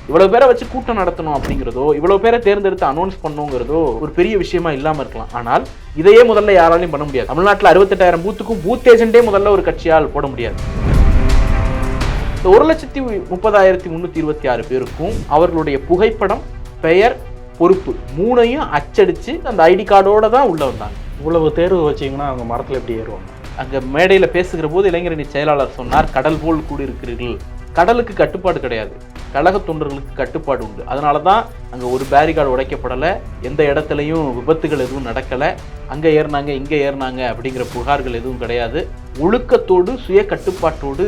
இவ்வளவு பேரை வச்சு கூட்டம் நடத்தணும் அப்படிங்கிறதோ, இவ்வளவு பேரை தேர்ந்தெடுத்து அனௌன்ஸ் பண்ணுங்கிறதோ ஒரு பெரிய விஷயமா இல்லாம இருக்கலாம். ஆனால் இதையே முதல்ல யாராலையும் பண்ண முடியாது. தமிழ்நாட்டில் 68,000 பூத்துக்கும் பூத் ஏஜென்டே முதல்ல ஒரு கட்சியால் போட முடியாது. இந்த 1,30,326 பேருக்கும் அவர்களுடைய புகைப்படம், பெயர், பொறுப்பு 3ஐயும் அச்சடிச்சு அந்த ஐடி கார்டோட தான் உள்ள வந்தாங்க. இவ்வளவு தேர்வு வச்சிங்கன்னா அவங்க மரத்தில் எப்படி ஏறுவாங்க? அங்கே மேடையில் பேசுகிற போது இளைஞரணி செயலாளர் சொன்னார், கடல் போல் கூடியிருக்கிறீர்கள். கடலுக்கு கட்டுப்பாடு கிடையாது, கழக தொண்டர்களுக்கு கட்டுப்பாடு உண்டு. அதனால தான் அங்கே ஒரு பேரிகார்டு உடைக்கப்படலை, எந்த இடத்துலையும் விபத்துகள் எதுவும் நடக்கலை, அங்கே ஏறினாங்க இங்கே ஏறினாங்க அப்படிங்கிற புகார்கள் எதுவும் கிடையாது. ஒழுக்கத்தோடு சுய கட்டுப்பாட்டோடு.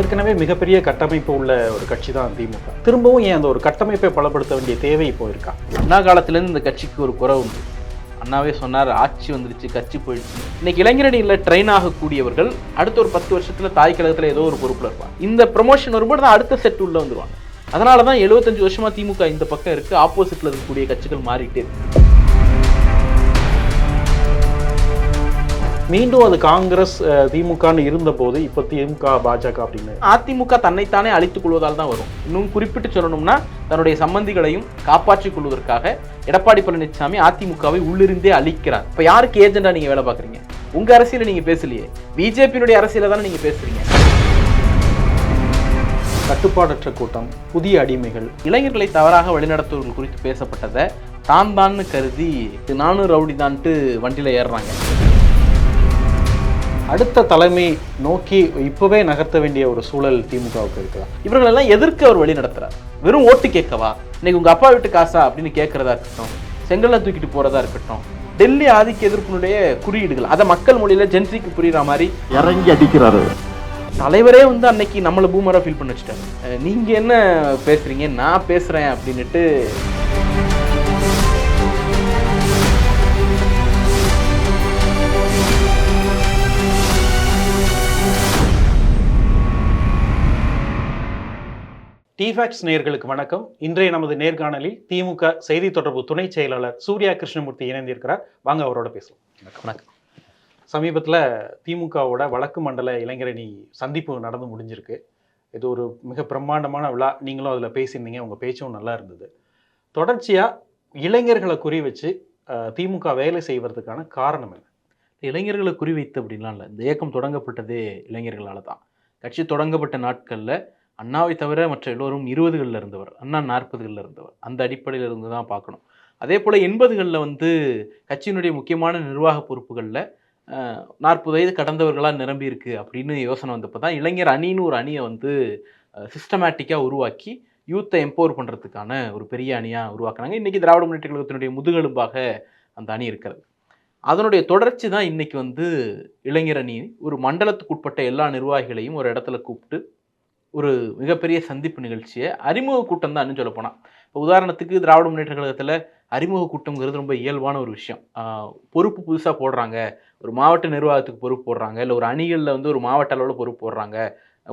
ஏற்கனவே மிகப்பெரிய கட்டமைப்பு உள்ள ஒரு கட்சி தான் திமுக. திரும்பவும் ஏன் அந்த ஒரு கட்டமைப்பை பலப்படுத்த வேண்டிய தேவை இப்போ இருக்கா? அண்ணா காலத்திலேருந்து இந்த கட்சிக்கு ஒரு குறை உண்டு. அண்ணாவே சொன்னார், ஆட்சி வந்துருச்சு கட்சி போயிடுச்சு. இன்னைக்கு இளைஞரணியில் ட்ரெயின் ஆகக்கூடியவர்கள் அடுத்த ஒரு 10 வருஷத்துல தாய் கழகத்தில் ஏதோ ஒரு பொறுப்புல இருப்பாங்க. இந்த ப்ரமோஷன் வரும்போது தான் அடுத்த செட் உள்ள வந்துருவாங்க. அதனால தான் 75 வருஷமா திமுக இந்த பக்கம் இருக்கு, ஆப்போசிட்ல இருக்கக்கூடிய கட்சிகள் மாறிட்டே இருக்கு. மீண்டும் அது காங்கிரஸ் திமுகன்னு இருந்த போது இப்போ திமுக பாஜக அப்படின்னு அதிமுக தன்னைத்தானே அழித்துக் கொள்வதால் தான் வரும். இன்னும் குறிப்பிட்டு சொல்லணும்னா தன்னுடைய சம்பந்திகளையும் காப்பாற்றிக் கொள்வதற்காக எடப்பாடி பழனிசாமி அதிமுகவை உள்ளிருந்தே அழிக்கிறார். இப்ப யாருக்கு ஏஜெண்டா நீங்க வேலை பாக்குறீங்க? உங்க அரசியல நீங்க பேசலையே, பிஜேபியினுடைய அரசியல தானே நீங்க பேசுறீங்க. கட்டுப்பாடற்ற கூட்டம், புதிய அடிமைகள், இளைஞர்களை தவறாக வழிநடத்துவர்கள் குறித்து பேசப்பட்டதை தான் கருதி நானும் ரவுடி தான்ட்டு வண்டியில ஏறுறாங்க. அடுத்த தலைமை நோக்கி இப்பவே நகர்த்த வேண்டிய ஒரு சூழல் திமுகவுக்கு இருக்குதா? இவர்கள் எல்லாம் எதிர்க்க அவர் வழி நடத்துறார். வெறும் ஓட்டு கேட்கவா, இன்னைக்கு உங்க அப்பா வீட்டு காசா அப்படின்னு கேட்கறதா இருக்கட்டும், செங்கல்ல தூக்கிட்டு போறதா இருக்கட்டும், டெல்லி ஆதிக்க எதிர்ப்பினுடைய குறியீடுகள் அதை மக்கள் மொழியில ஜென்சிக்கு புரியுற மாதிரி இறங்கி அடிக்கிறாரு. தலைவரே வந்து அன்னைக்கு நம்மள பூமரா ஃபீல் பண்ண வச்சுட்டாரு. நீங்க என்ன பேசுறீங்க, நான் பேசுறேன் அப்படின்னுட்டு. டிஃபேக்ஸ் நேயர்களுக்கு வணக்கம். இன்றைய நமது நேர்காணலில் திமுக செய்தி தொடர்பு துணை செயலாளர் சூர்யா கிருஷ்ணமூர்த்தி இணைந்திருக்கிறார். வாங்க அவரோட பேசலாம். வணக்கம். சமீபத்தில் திமுகவோட வடக்கு மண்டல இளைஞரணி சந்திப்பு நடந்து முடிஞ்சிருக்கு. இது ஒரு மிக பிரம்மாண்டமான விழா. நீங்களும் அதில் பேசியிருந்தீங்க, உங்கள் பேச்சும் நல்லா இருந்தது. தொடர்ச்சியாக இளைஞர்களை குறி வச்சு திமுக வேலை செய்வதற்கான காரணம் என்ன? இளைஞர்களை குறிவைத்து அப்படின்லாம் இல்லை. இந்த இயக்கம் தொடங்கப்பட்டதே இளைஞர்களால் தான். கட்சி தொடங்கப்பட்ட நாட்களில் அண்ணாவை தவிர மற்ற எல்லோரும் 20களில் இருந்தவர், அண்ணா 40களில் இருந்தவர். அந்த அடிப்படையில் இருந்து தான் பார்க்கணும். அதே போல் 80களில் வந்து கட்சியினுடைய முக்கியமான நிர்வாக பொறுப்புகளில் 40 வயது கடந்தவர்களாக நிரம்பி இருக்கு அப்படின்னு யோசனை வந்தப்போ தான் இளைஞர் அணின்னு ஒரு அணியை வந்து சிஸ்டமேட்டிக்காக உருவாக்கி யூத்தை எம்பவர் பண்ணுறதுக்கான ஒரு பெரிய அணியாக உருவாக்குனாங்க. இன்றைக்கி திராவிட முன்னேற்ற கழகத்தினுடைய முதுகெலும்பாக அந்த அணி இருக்கிறது. அதனுடைய தொடர்ச்சி தான் இன்றைக்கி வந்து இளைஞர் அணி ஒரு மண்டலத்துக்கு உட்பட்ட எல்லா நிர்வாகிகளையும் ஒரு இடத்துல கூப்பிட்டு ஒரு மிகப்பெரிய சந்திப்பு நிகழ்ச்சியை, அறிமுக கூட்டம் தான் சொல்ல போனால். இப்போ உதாரணத்துக்கு திராவிட முன்னேற்ற கழகத்தில் அறிமுக கூட்டம்ங்கிறது ரொம்ப இயல்பான ஒரு விஷயம். பொறுப்பு புதுசாக போடுறாங்க, ஒரு மாவட்ட நிர்வாகத்துக்கு பொறுப்பு போடுறாங்க, இல்லை ஒரு அணிகளில் வந்து ஒரு மாவட்ட அளவில் பொறுப்பு போடுறாங்க,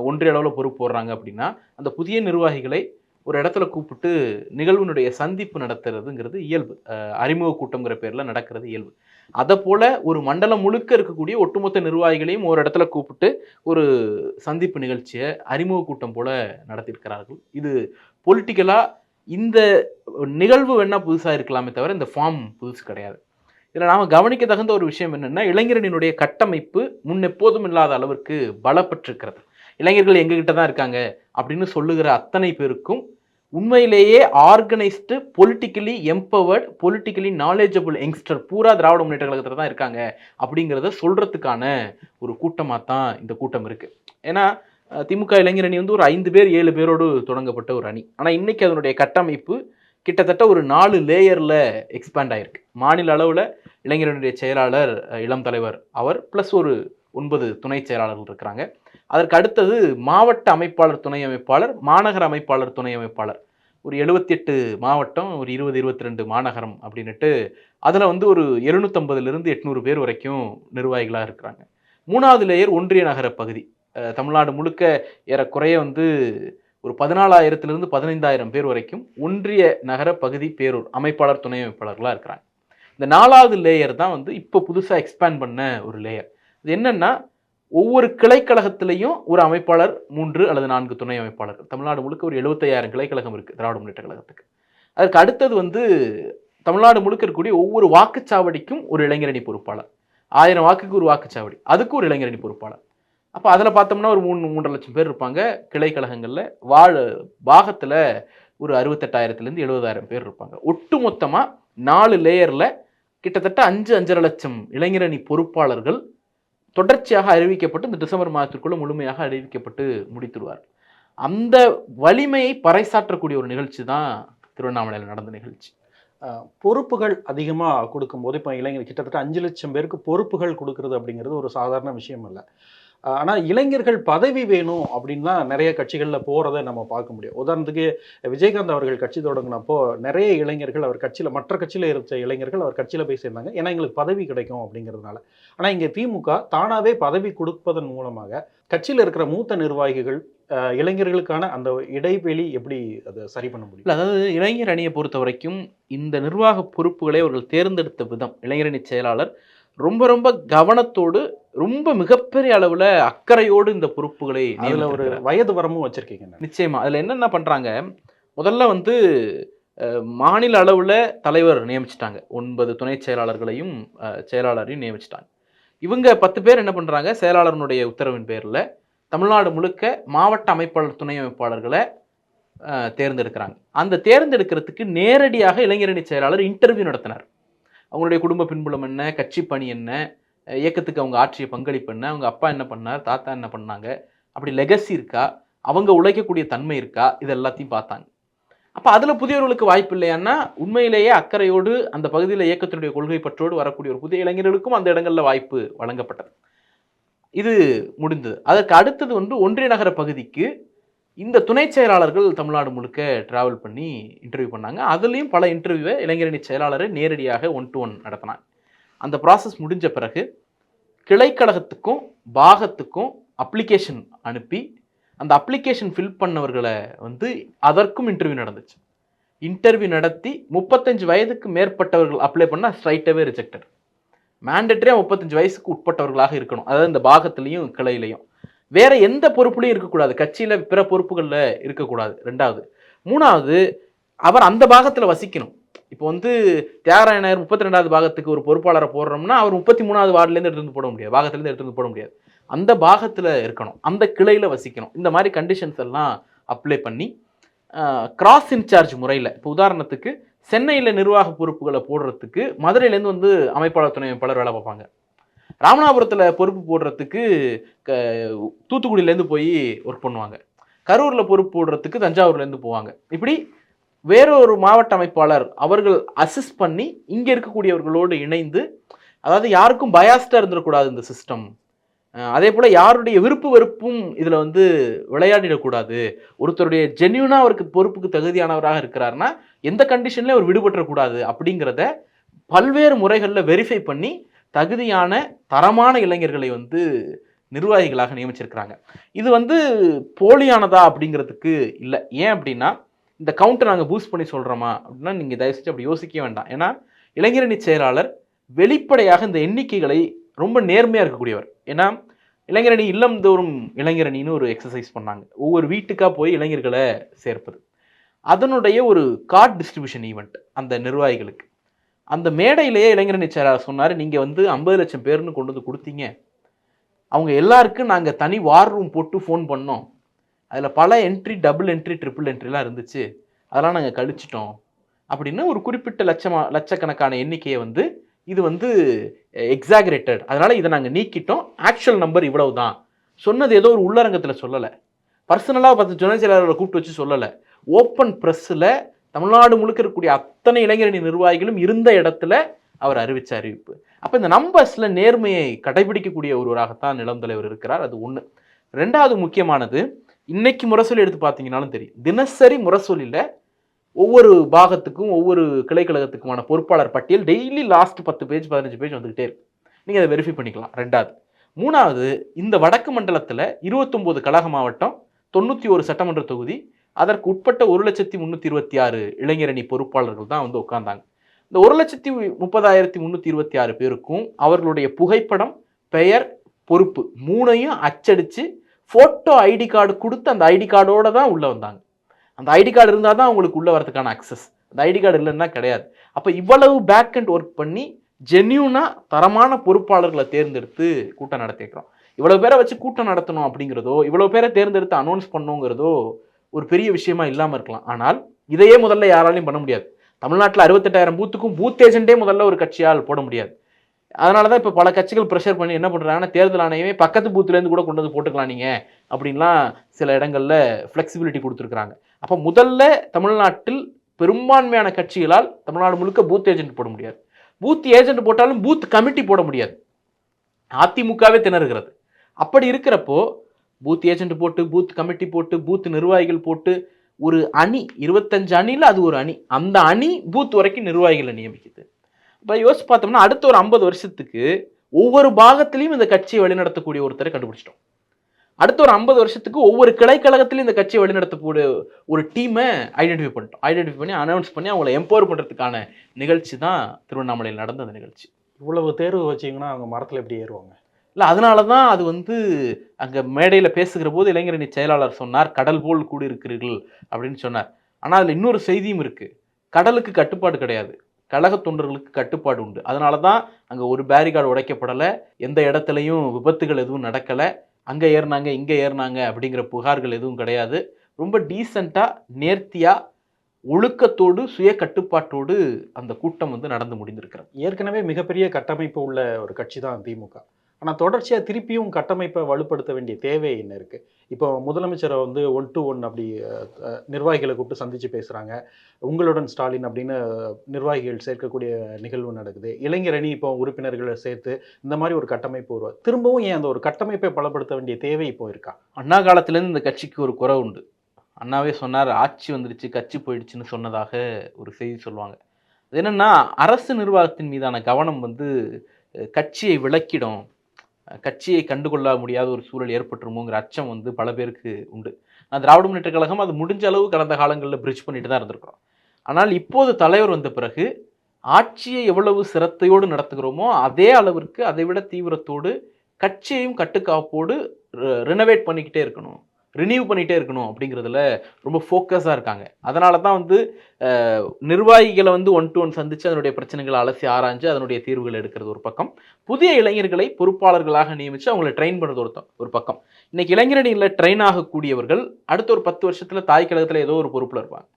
ஒன்றிய அளவில் பொறுப்பு போடுறாங்க அப்படின்னா அந்த புதிய நிர்வாகிகளை ஒரு இடத்துல கூப்பிட்டு நிகழ்வினுடைய சந்திப்பு நடத்துறதுங்கிறது இயல்பு. அறிமுக கூட்டங்கிற பேரில் நடக்கிறது இயல்பு. அதை போல் ஒரு மண்டலம் முழுக்க இருக்கக்கூடிய ஒட்டுமொத்த நிர்வாகிகளையும் ஒரு இடத்துல கூப்பிட்டு ஒரு சந்திப்பு நிகழ்ச்சியை அறிமுக கூட்டம் போல் நடத்தியிருக்கிறார்கள். இது பொலிட்டிக்கலாக இந்த நிகழ்வு வேணால் புதுசாக இருக்கலாமே தவிர இந்த ஃபார்ம் புதுசு கிடையாது. இதில் நாம் கவனிக்க தகுந்த ஒரு விஷயம் என்னென்னா, இளைஞரணியினுடைய கட்டமைப்பு முன்னெப்போதும் இல்லாத அளவிற்கு பலப்பட்டிருக்கிறது. இளைஞர்கள் எங்ககிட்ட தான் இருக்காங்க அப்படின்னு சொல்லுகிற அத்தனை பேருக்கும் உண்மையிலேயே organised, politically empowered, politically knowledgeable youngster பூரா திராவிட முன்னேற்ற கழகத்தில் தான் இருக்காங்க அப்படிங்கிறத சொல்கிறதுக்கான ஒரு கூட்டமாக தான் இந்த கூட்டம் இருக்குது. ஏன்னா திமுக இளைஞரணி வந்து ஒரு 5 பேர் 7 பேரோடு தொடங்கப்பட்ட ஒரு அணி. ஆனால் இன்றைக்கி அதனுடைய கட்டமைப்பு கிட்டத்தட்ட ஒரு 4 லேயரில் எக்ஸ்பேண்ட் ஆகிருக்கு. மாநில அளவில் இளைஞரனுடைய செயலாளர் இளம் தலைவர் அவர் ப்ளஸ் ஒரு 9 துணை செயலாளர்கள் இருக்கிறாங்க. அதற்கு அடுத்தது மாவட்ட அமைப்பாளர், துணை அமைப்பாளர், மாநகர அமைப்பாளர், துணை அமைப்பாளர், ஒரு 78 மாவட்டம், ஒரு 20-22 மாநகரம் அப்படின்ட்டு அதில் வந்து ஒரு 750லிருந்து 800 பேர் வரைக்கும் நிர்வாகிகளாக இருக்கிறாங்க. 3வது லேயர் ஒன்றிய நகர பகுதி. தமிழ்நாடு முழுக்க ஏறக்குறைய வந்து ஒரு 14,000லிருந்து 15,000 பேர் வரைக்கும் ஒன்றிய நகர பகுதி பேரூர் அமைப்பாளர், துணை அமைப்பாளர்களாக இருக்கிறாங்க. இந்த 4வது லேயர் தான் வந்து இப்போ புதுசாக எக்ஸ்பேண்ட் பண்ண ஒரு லேயர். இது என்னென்னா, ஒவ்வொரு கிளைக்கழகத்திலையும் ஒரு அமைப்பாளர் 3 அல்லது 4 துணை அமைப்பாளர்கள். தமிழ்நாடு முழுக்க ஒரு 75,000 கிளைக்கழகம் இருக்கு திராவிட முன்னேற்ற கழகத்துக்கு. அதற்கு அடுத்தது வந்து தமிழ்நாடு முழுக்க இருக்கக்கூடிய ஒவ்வொரு வாக்குச்சாவடிக்கும் ஒரு இளைஞரணி பொறுப்பாளர். 1000 வாக்குக்கு ஒரு வாக்குச்சாவடி, அதுக்கு ஒரு இளைஞரணி பொறுப்பாளர். அப்போ அதில் பார்த்தோம்னா ஒரு 3.5 லட்சம் பேர் இருப்பாங்க கிளைக்கழகங்களில். பாகத்தில் ஒரு 68,000 70,000 பேர் இருப்பாங்க. ஒட்டு மொத்தமாக 4 லேயரில் கிட்டத்தட்ட 5-5.5 லட்சம் இளைஞரணி பொறுப்பாளர்கள் தொடர்ச்சியாக அறிவிக்கப்பட்டு இந்த டிசம்பர் மாதத்திற்குள்ள முழுமையாக அறிவிக்கப்பட்டு முடித்துடுவார். அந்த வலிமையை பறைசாற்றக்கூடிய ஒரு நிகழ்ச்சி தான் திருவண்ணாமலையில் நடந்த நிகழ்ச்சி. பொறுப்புகள் அதிகமாக கொடுக்கும்போது இப்போ இளைஞர் கிட்டத்தட்ட 5 லட்சம் பேருக்கு பொறுப்புகள் கொடுக்கறது அப்படிங்கிறது ஒரு சாதாரண விஷயம் இல்லை. ஆனால் இளைஞர்கள் பதவி வேணும் அப்படின்னா நிறைய கட்சிகளில் போகிறத நம்ம பார்க்க முடியும். உதாரணத்துக்கு விஜயகாந்த் அவர்கள் கட்சி தொடங்கினப்போ நிறைய இளைஞர்கள் அவர் கட்சியில் மற்ற கட்சியில் இருந்த இளைஞர்கள் அவர் கட்சியில் போய் சேர்ந்தாங்க, ஏன்னா எங்களுக்கு பதவி கிடைக்கும் அப்படிங்கிறதுனால. ஆனால் இங்கே திமுக தானாகவே பதவி கொடுப்பதன் மூலமாக கட்சியில் இருக்கிற மூத்த நிர்வாகிகள் இளைஞர்களுக்கான அந்த இடைவெளி எப்படி அதை சரி பண்ண முடியும்? இல்லை, அதாவது இளைஞர் அணியை பொறுத்த வரைக்கும் இந்த நிர்வாக பொறுப்புகளை அவர்கள் தேர்ந்தெடுத்த விதம், இளைஞரணி செயலாளர் ரொம்ப ரொம்ப கவனத்தோடு ரொம்ப மிகப்பெரிய அளவில் அக்கறையோடு இந்த பொறுப்புகளை அதில் ஒரு வயது வரமும் வச்சிருக்கீங்க. நிச்சயமா அதில் என்னென்ன பண்ணுறாங்க, முதல்ல வந்து மாநில அளவில் தலைவர் நியமிச்சிட்டாங்க, 9 துணை செயலாளர்களையும் செயலாளரையும் நியமிச்சிட்டாங்க. இவங்க 10 பேர் என்ன பண்ணுறாங்க, செயலாளருடைய உத்தரவின் பேரில் தமிழ்நாடு முழுக்க மாவட்ட அமைப்பாளர் துணை அமைப்பாளர்களை தேர்ந்தெடுக்கிறாங்க. அந்த தேர்ந்தெடுக்கிறதுக்கு நேரடியாக இளைஞரணி செயலாளர் இன்டர்வியூ நடத்தினார். அவங்களுடைய குடும்ப பின்புலம் என்ன, கட்சி பணி என்ன, இயக்கத்துக்கு அவங்க ஆற்றிய பங்களிப்பு என்ன, அவங்க அப்பா என்ன பண்ணார், தாத்தா என்ன பண்ணாங்க, அப்படி லெகசி இருக்கா, அவங்க உழைக்கக்கூடிய தன்மை இருக்கா, இது எல்லாத்தையும் பார்த்தாங்க. அப்போ அதில் புதியவர்களுக்கு வாய்ப்பு இல்லையான்னா உண்மையிலேயே அக்கறையோடு அந்த பகுதியில் இயக்கத்தினுடைய கொள்கை பற்றோடு வரக்கூடிய ஒரு புதிய இளைஞர்களுக்கும் அந்த இடங்களில் வாய்ப்பு வழங்கப்பட்டது. இது முடிந்தது. அதற்கு அடுத்தது வந்து ஒன்றிய நகர பகுதிக்கு இந்த துணை செயலாளர்கள் தமிழ்நாடு முழுக்க டிராவல் பண்ணி இன்டர்வியூ பண்ணாங்க. அதுலேயும் பல இன்டர்வியூவை இளைஞரணி செயலாளரை நேரடியாக 1-to-1 நடத்தினாங்க. அந்த ப்ராசஸ் முடிஞ்ச பிறகு கிளைக்கழகத்துக்கும் பாகத்துக்கும் அப்ளிகேஷன் அனுப்பி அந்த அப்ளிகேஷன் ஃபில் பண்ணவர்களை வந்து அதற்கும் இன்டர்வியூ நடந்துச்சு. இன்டர்வியூ நடத்தி 35 வயதுக்கு மேற்பட்டவர்கள் அப்ளை பண்ணால் ஸ்ட்ரைட்டாகவே ரிஜெக்டட். மேண்டேட்டரியாக 35 வயசுக்கு உட்பட்டவர்களாக இருக்கணும். அதாவது இந்த பாகத்திலையும் கிளையிலையும் வேற எந்த பொறுப்புலையும் இருக்கக்கூடாது, கட்சியில் பிற பொறுப்புகளில் இருக்கக்கூடாது. 2வது. 3வது, அவர் அந்த பாகத்தில் வசிக்கணும். இப்போ வந்து தியாகராயனர் 32வது பாகத்துக்கு ஒரு பொறுப்பாளரை போடுறோம்னா அவர் 33வது வார்டுலேருந்து எடுத்துகிட்டு போட முடியாது, பாகத்திலேருந்து எடுத்துகிட்டு போட முடியாது. அந்த பாகத்தில் இருக்கணும், அந்த கிளையில் வசிக்கணும். இந்த மாதிரி கண்டிஷன்ஸ் எல்லாம் அப்ளை பண்ணி கிராஸ் இன்சார்ஜ் முறையில், இப்போ உதாரணத்துக்கு சென்னையில் நிர்வாக பொறுப்புகளை போடுறதுக்கு மதுரையிலேருந்து வந்து அமைப்பாளர் துணை அமைப்பாளர் வேலை பார்ப்பாங்க. ராமநாதபுரத்தில் பொறுப்பு போடுறதுக்கு தூத்துக்குடியிலேருந்து போய் ஒர்க் பண்ணுவாங்க. கரூரில் பொறுப்பு போடுறதுக்கு தஞ்சாவூர்லேருந்து போவாங்க. இப்படி வேறொரு மாவட்ட அமைப்பாளர் அவர்கள் அசிஸ்ட் பண்ணி இங்கே இருக்கக்கூடியவர்களோடு இணைந்து, அதாவது யாருக்கும் பயாஸ்டாக இருந்துடக்கூடாது இந்த சிஸ்டம். அதே போல் யாருடைய விருப்பு வெறுப்பும் இதில் வந்து விளையாடிடக்கூடாது. ஒருத்தருடைய ஜென்யூனாக அவருக்கு பொறுப்புக்கு தகுதியானவராக இருக்கிறாருன்னா எந்த கண்டிஷன்லேயும் அவர் விடுபற்றக்கூடாது அப்படிங்கிறத பல்வேறு முறைகளில் வெரிஃபை பண்ணி தகுதியான தரமான இளைஞர்களை வந்து நிர்வாகிகளாக நியமிச்சிருக்கிறாங்க. இது வந்து போலியானதா அப்படிங்கிறதுக்கு இல்லை. ஏன் அப்படின்னா இந்த கவுண்டை நாங்கள் பூஸ்ட் பண்ணி சொல்கிறோமா அப்படின்னா நீங்கள் தயவுசெய்து அப்படி யோசிக்க வேண்டாம். ஏன்னா இளைஞரணி செயலாளர் வெளிப்படையாக இந்த எண்ணிக்கைகளை ரொம்ப நேர்மையாக இருக்கக்கூடியவர். ஏன்னா இளைஞரணி இல்லம் தோறும் இளைஞரணின்னு ஒரு எக்ஸசைஸ் பண்ணாங்க, ஒவ்வொரு வீட்டுக்காக போய் இளைஞர்களை சேர்ப்பது. அதனுடைய ஒரு கார்டு டிஸ்ட்ரிபியூஷன் ஈவெண்ட் அந்த நிர்வாகிகளுக்கு. அந்த மேடையிலேயே இளைஞரணி செயலாளர் சொன்னார், நீங்கள் வந்து 50 லட்சம் பேர்னு கொண்டு வந்து கொடுத்தீங்க, அவங்க எல்லாருக்கும் நாங்கள் தனி வார் ரூம் போட்டு ஃபோன் பண்ணோம், அதில் பல என்ட்ரி, டபுள் என்ட்ரி, ட்ரிபிள் என்ட்ரிலாம் இருந்துச்சு, அதெல்லாம் நாங்கள் கழிச்சிட்டோம் அப்படின்னு ஒரு குறிப்பிட்ட லட்சக்கணக்கான எண்ணிக்கையை வந்து இது வந்து எக்ஸாகரேட்டட், அதனால் இதை நாங்கள் நீக்கிட்டோம், ஆக்சுவல் நம்பர் இவ்வளவு தான் சொன்னது. ஏதோ ஒரு உள்ளரங்கத்தில் சொல்லலை, பர்சனலாக 10 துணை செயலாளர்களை கூப்பிட்டு வச்சு சொல்லலை, ஓப்பன் ப்ரெஸ்ஸில் தமிழ்நாடு முழுக்க இருக்கக்கூடிய அத்தனை இளைஞரணி நிர்வாகிகளும் இருந்த இடத்துல அவர் அறிவித்த அறிவிப்பு. அப்போ இந்த நம்பர்ஸில் நேர்மையை கடைபிடிக்கக்கூடிய ஒருவராகத்தான் இளம் தலைவர் இருக்கிறார். அது ஒன்று. 2வது முக்கியமானது, இன்னைக்கு முரசொலி எடுத்து பார்த்தீங்கன்னாலும் தெரியும், தினசரி முரசொலியில் ஒவ்வொரு பாகத்துக்கும் ஒவ்வொரு கிளைக்கழகத்துக்குமான பொறுப்பாளர் பட்டியல் டெய்லி லாஸ்ட் 10 பேஜ் 15 பேஜ் வந்துக்கிட்டே இருக்கு. நீங்கள் அதை வெரிஃபை பண்ணிக்கலாம். 2வது. 3வது, இந்த வடக்கு மண்டலத்தில் 29 கழக மாவட்டம், 91 சட்டமன்ற தொகுதி, அதற்கு உட்பட்ட 1,326,000 இளைஞரணி பொறுப்பாளர்கள் தான் வந்து உட்கார்ந்தாங்க. இந்த 1,30,30,326 பேருக்கும் அவர்களுடைய புகைப்படம், பெயர், பொறுப்பு 3ஐயும் அச்சடிச்சு ஃபோட்டோ ஐடி கார்டு கொடுத்து அந்த ஐடி கார்டோட தான் உள்ளே வந்தாங்க. அந்த ஐடி கார்டு இருந்தால் தான் அவங்களுக்கு உள்ளே வரதுக்கான அக்சஸ். அந்த ஐடி கார்டு இல்லைன்னா கிடையாது. அப்போ இவ்வளவு பேக் அண்ட் ஒர்க் பண்ணி ஜென்யூனாக தரமான பொறுப்பாளர்களை தேர்ந்தெடுத்து கூட்டம் நடத்திக்கிறோம். இவ்வளோ பேரை வச்சு கூட்டம் நடத்தணும் அப்படிங்கிறதோ, இவ்வளோ பேரை தேர்ந்தெடுத்து அனௌன்ஸ் பண்ணுங்கிறதோ ஒரு பெரிய விஷயமா இல்லாமல் இருக்கலாம். ஆனால் இதையே முதல்ல யாராலையும் பண்ண முடியாது. தமிழ்நாட்டில் 68,000 பூத்துக்கும் பூத் ஏஜென்ட்டே முதல்ல ஒரு கட்சியால் போட முடியாது. அதனால தான் இப்போ பல கட்சிகள் ப்ரெஷர் பண்ணி என்ன பண்ணுறாங்கன்னா, தேர்தல் ஆணையமே பக்கத்து பூத்துலேருந்து கூட கொண்டு வந்து போட்டுக்கலாம் நீங்கள் அப்படின்லாம் சில இடங்களில் ஃப்ளெக்சிபிலிட்டி கொடுத்துருக்குறாங்க. அப்போ முதல்ல தமிழ்நாட்டில் பெரும்பான்மையான கட்சிகளால் தமிழ்நாடு முழுக்க பூத் ஏஜென்ட் போட முடியாது. பூத் ஏஜென்ட் போட்டாலும் பூத் கமிட்டி போட முடியாது. அதிமுகவே திணறுகிறது. அப்படி இருக்கிறப்போ பூத் ஏஜென்ட் போட்டு, பூத் கமிட்டி போட்டு, பூத் நிர்வாகிகள் போட்டு, ஒரு அணி 25 அணியில் அது ஒரு அணி, அந்த அணி பூத் வரைக்கும் நிர்வாகிகளை நியமிக்குது. இப்போ யோசிச்சு பார்த்தோம்னா அடுத்த ஒரு 50 வருஷத்துக்கு ஒவ்வொரு பாகத்திலையும் இந்த கட்சியை வழிநடத்தக்கூடிய ஒருத்தரை கண்டுபிடிச்சிட்டோம். அடுத்த ஒரு 50 வருஷத்துக்கு ஒவ்வொரு கிளைக்கழகத்திலையும் இந்த கட்சியை வழிநடத்தக்கூடிய ஒரு டீமை ஐடென்டிஃபை பண்ணிட்டோம். ஐடென்டிஃபை பண்ணி அனௌன்ஸ் பண்ணி அவங்களை எம்பவர் பண்ணுறதுக்கான நிகழ்ச்சி தான் திருவண்ணாமலையில் நடந்த அந்த நிகழ்ச்சி. இவ்வளவு தேர்வு வச்சிங்கன்னா அவங்க மரத்தில் எப்படி ஏறுவாங்க? இல்லை, அதனால தான் அது அங்கே மேடையில் பேசுகிற போது இளைஞரணி செயலாளர் சொன்னார், கடல் போல் கூடி இருக்கிறீர்கள் அப்படின்னு சொன்னார். ஆனால் அதில் இன்னொரு செய்தியும் இருக்குது. கடலுக்கு கட்டுப்பாடு கிடையாது, கழக தொண்டர்களுக்கு கட்டுப்பாடு உண்டு. அதனால தான் அங்கே ஒரு பேரிகார்டு உடைக்கப்படலை, எந்த இடத்துலையும் விபத்துகள் எதுவும் நடக்கலை, அங்கே ஏறினாங்க இங்கே ஏறினாங்க அப்படிங்கிற புகார்கள் எதுவும் கிடையாது. ரொம்ப டீசெண்டாக நேர்த்தியாக ஒழுக்கத்தோடு சுய கட்டுப்பாட்டோடு அந்த கூட்டம் நடந்து முடிந்திருக்கிறது. ஏற்கனவே மிகப்பெரிய கட்டமைப்பு உள்ள ஒரு கட்சி தான் திமுக. ஆனால் தொடர்ச்சியாக திருப்பியும் கட்டமைப்பை வலுப்படுத்த வேண்டிய தேவை என்ன இருக்குது? இப்போ முதலமைச்சரை 1 to 1 அப்படி நிர்வாகிகளை கூப்பிட்டு சந்தித்து பேசுகிறாங்க. உங்களுடன் ஸ்டாலின் அப்படின்னு நிர்வாகிகள் சேர்க்கக்கூடிய நிகழ்வு நடக்குது. இளைஞரணி இப்போ உறுப்பினர்களை சேர்த்து இந்த மாதிரி ஒரு கட்டமைப்பு உருவா. திரும்பவும் ஏன் அந்த ஒரு கட்டமைப்பை பலப்படுத்த வேண்டிய தேவை இப்போ இருக்கா? அண்ணா காலத்திலேருந்து இந்த கட்சிக்கு ஒரு குறை உண்டு. அண்ணாவே சொன்னார், ஆட்சி வந்துடுச்சு கட்சி போயிடுச்சுன்னு சொன்னதாக ஒரு செய்தி சொல்லுவாங்க. அது என்னென்னா, அரசு நிர்வாகத்தின் மீதான கவனம் கட்சியை விளக்கிடும், கட்சியை கண்டுகொள்ள முடியாத ஒரு சூழல் ஏற்பட்டுருமோங்கிற அச்சம் பல பேருக்கு உண்டு. திராவிட முன்னேற்றக் கழகம் அது முடிஞ்ச அளவு கடந்த காலங்களில் பிரிட்ஜ் பண்ணிட்டு தான் இருந்திருக்கிறோம். ஆனால் இப்போது தலைவர் வந்த பிறகு ஆட்சியை எவ்வளவு சிரத்தையோடு நடத்துகிறோமோ அதே அளவிற்கு அதை விட தீவிரத்தோடு கட்சியையும் கட்டுக்காப்போடு ரினோவேட் பண்ணிக்கிட்டே இருக்கணும், ரினியூ பண்ணிகிட்டே இருக்கணும் அப்படிங்கிறதுல ரொம்ப ஃபோக்கஸாக இருக்காங்க. அதனால தான் நிர்வாகிகளை 1 to 1 சந்தித்து அதனுடைய பிரச்சனைகளை அலசி ஆராய்ஞ்சு அதனுடைய தீர்வுகள் எடுக்கிறது ஒரு பக்கம், புதிய இளைஞர்களை பொறுப்பாளர்களாக நியமித்து அவங்களை ட்ரெயின் பண்ணுறது ஒரு பக்கம். இன்னைக்கு இளைஞரணியில் ட்ரெயின் ஆகக்கூடியவர்கள் அடுத்த ஒரு 10 வருஷத்தில் தாய் கழகத்தில் ஏதோ ஒரு பொறுப்பில் இருப்பாங்க.